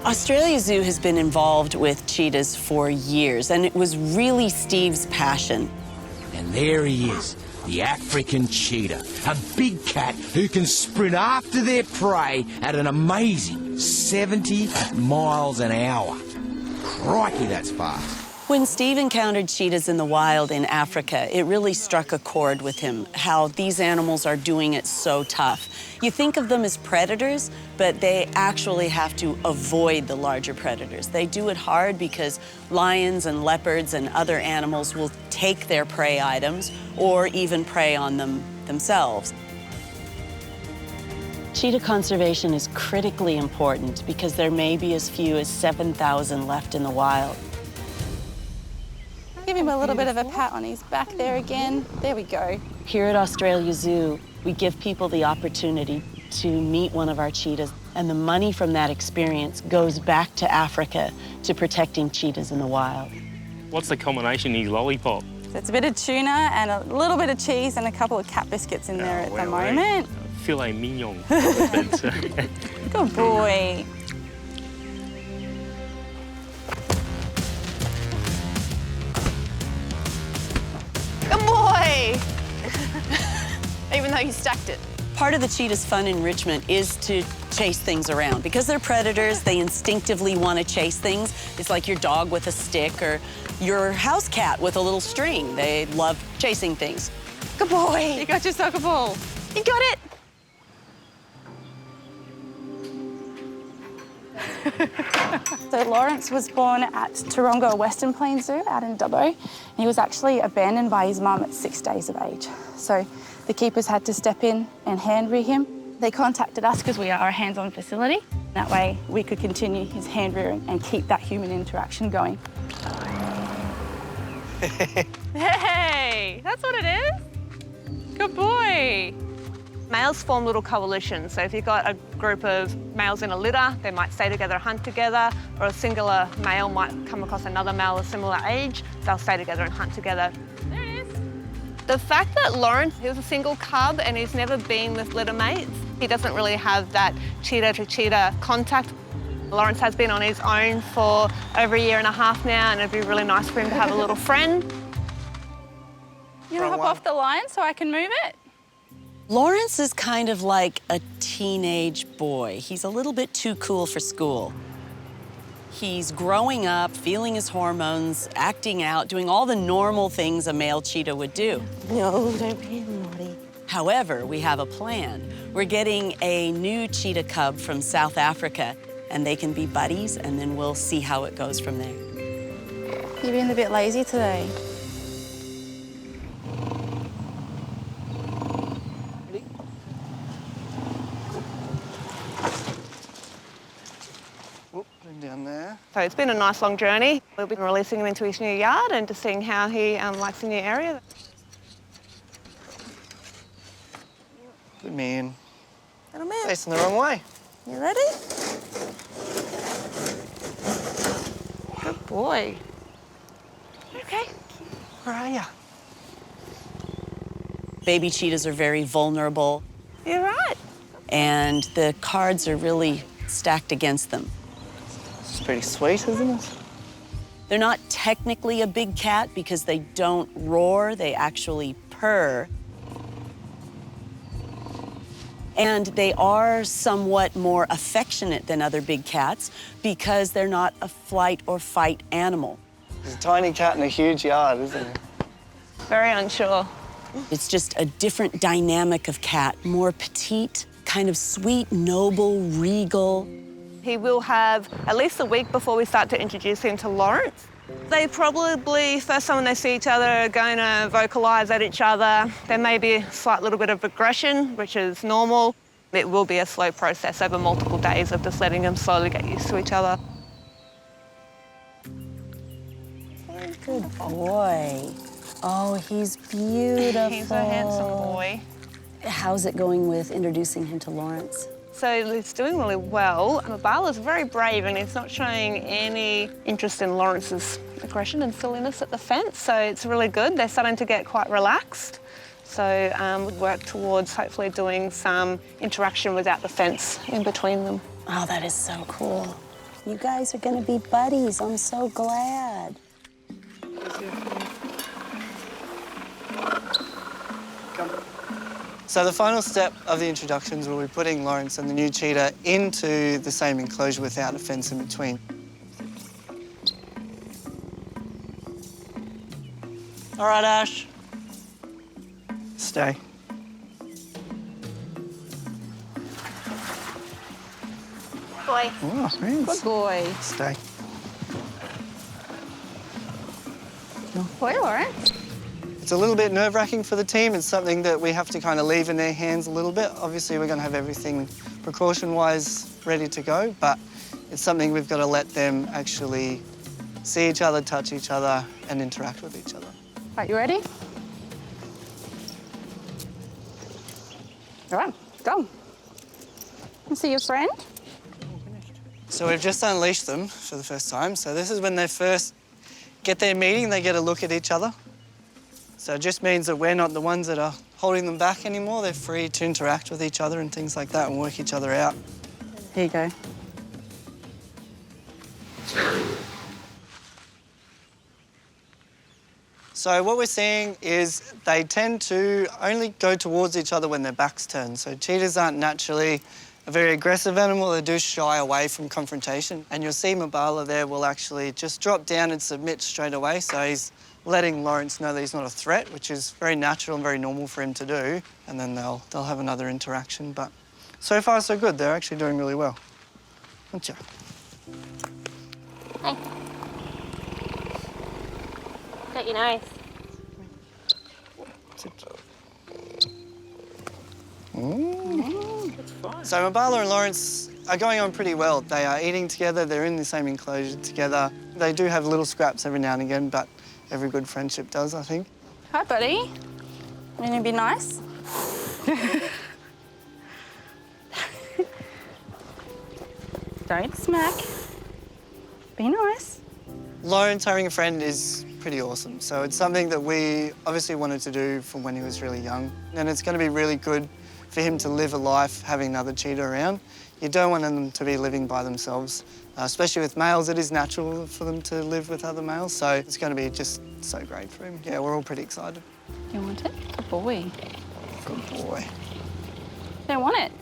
Australia Zoo has been involved with cheetahs for years, and it was really Steve's passion. And there he is, the African cheetah, a big cat who can sprint after their prey at an amazing 70 miles an hour. Crikey, that's fast. When Steve encountered cheetahs in the wild in Africa, it really struck a chord with him, how these animals are doing it so tough. You think of them as predators, but they actually have to avoid the larger predators. They do it hard because lions and leopards and other animals will take their prey items or even prey on them themselves. Cheetah conservation is critically important because there may be as few as 7,000 left in the wild. Give him a little bit of a pat on his back there again. There we go. Here at Australia Zoo, we give people the opportunity to meet one of our cheetahs, and the money from that experience goes back to Africa to protecting cheetahs in the wild. What's the combination in his lollipop? So it's a bit of tuna and a little bit of cheese and a couple of cat biscuits in there at the moment. Filet mignon. Good boy. Good boy! Even though you stacked it. Part of the cheetah's fun enrichment is to chase things around. Because they're predators, they instinctively want to chase things. It's like your dog with a stick or your house cat with a little string. They love chasing things. Good boy! You got your soccer ball. You got it! So Lawrence was born at Taronga Western Plains Zoo out in Dubbo. And he was actually abandoned by his mum at 6 days of age. So the keepers had to step in and hand rear him. They contacted us because we are a hands-on facility. That way we could continue his hand rearing and keep that human interaction going. Hey, that's what it is. Good boy. Males form little coalitions. So if you've got a group of males in a litter, they might stay together, hunt together, or a singular male might come across another male of similar age. They'll stay together and hunt together. There it is. The fact that Lawrence, he was a single cub and he's never been with litter mates, he doesn't really have that cheetah-to-cheetah contact. Lawrence has been on his own for over 1.5 years now, and it'd be really nice for him to have a little friend. You want to hop off the line so I can move it? Lawrence is kind of like a teenage boy. He's a little bit too cool for school. He's growing up, feeling his hormones, acting out, doing all the normal things a male cheetah would do. No, don't be naughty. However, we have a plan. We're getting a new cheetah cub from South Africa, and they can be buddies, and then we'll see how it goes from there. You've been a bit lazy today. Down there. So it's been a nice long journey. We've been releasing him into his new yard and just seeing how he likes the new area. Good man. Little man. Facing the wrong way. You ready? Good boy. Okay. Where are you? Baby cheetahs are very vulnerable. You're right. And the cards are really stacked against them. It's pretty sweet, isn't it? They're not technically a big cat because they don't roar, they actually purr. And they are somewhat more affectionate than other big cats because they're not a flight or fight animal. There's a tiny cat in a huge yard, isn't it? Very unsure. It's just a different dynamic of cat, more petite, kind of sweet, noble, regal. He will have at least a week before we start to introduce him to Lawrence. They probably, first time when they see each other, are going to vocalise at each other. There may be a slight little bit of aggression, which is normal. It will be a slow process over multiple days of just letting them slowly get used to each other. Good boy. Oh, he's beautiful. He's a handsome boy. How's it going with introducing him to Lawrence? So he's doing really well. Mabala's very brave and he's not showing any interest in Lawrence's aggression and silliness at the fence, so it's really good. They're starting to get quite relaxed. So we'd work towards hopefully doing some interaction without the fence in between them. Oh, that is so cool. You guys are gonna be buddies. I'm so glad. So the final step of the introductions will be putting Lawrence and the new cheetah into the same enclosure without a fence in between. All right, Ash. Stay. Boy. Oh, thanks. Good boy. Stay. Boy, Lawrence. It's a little bit nerve-wracking for the team. It's something that we have to kind of leave in their hands a little bit. Obviously, we're going to have everything precaution-wise ready to go, but it's something we've got to let them actually see each other, touch each other, and interact with each other. Right, you ready? All right, go. You see your friend? So we've just unleashed them for the first time. So this is when they first get their meeting, they get a look at each other. So it just means that we're not the ones that are holding them back anymore. They're free to interact with each other and things like that and work each other out. Here you go. So what we're seeing is they tend to only go towards each other when their back's turned. So cheetahs aren't naturally a very aggressive animal. They do shy away from confrontation. And you'll see Mabala there will actually just drop down and submit straight away. So he's letting Lawrence know that he's not a threat, which is very natural and very normal for him to do. And then they'll have another interaction. But so far, so good. They're actually doing really well. Aren't you? Hey. Got your nose. So Mabala and Lawrence are going on pretty well. They are eating together, they're in the same enclosure together. They do have little scraps every now and again, but every good friendship does, I think. Hi, buddy. Want to be nice? Don't smack. Be nice. Lawrence having a friend is pretty awesome. So it's something that we obviously wanted to do from when he was really young. And it's going to be really good for him to live a life having another cheetah around. You don't want them to be living by themselves, especially with males. It is natural for them to live with other males, so it's going to be just so great for him. Yeah, we're all pretty excited. You want it? Good boy. Good boy. Don't want it.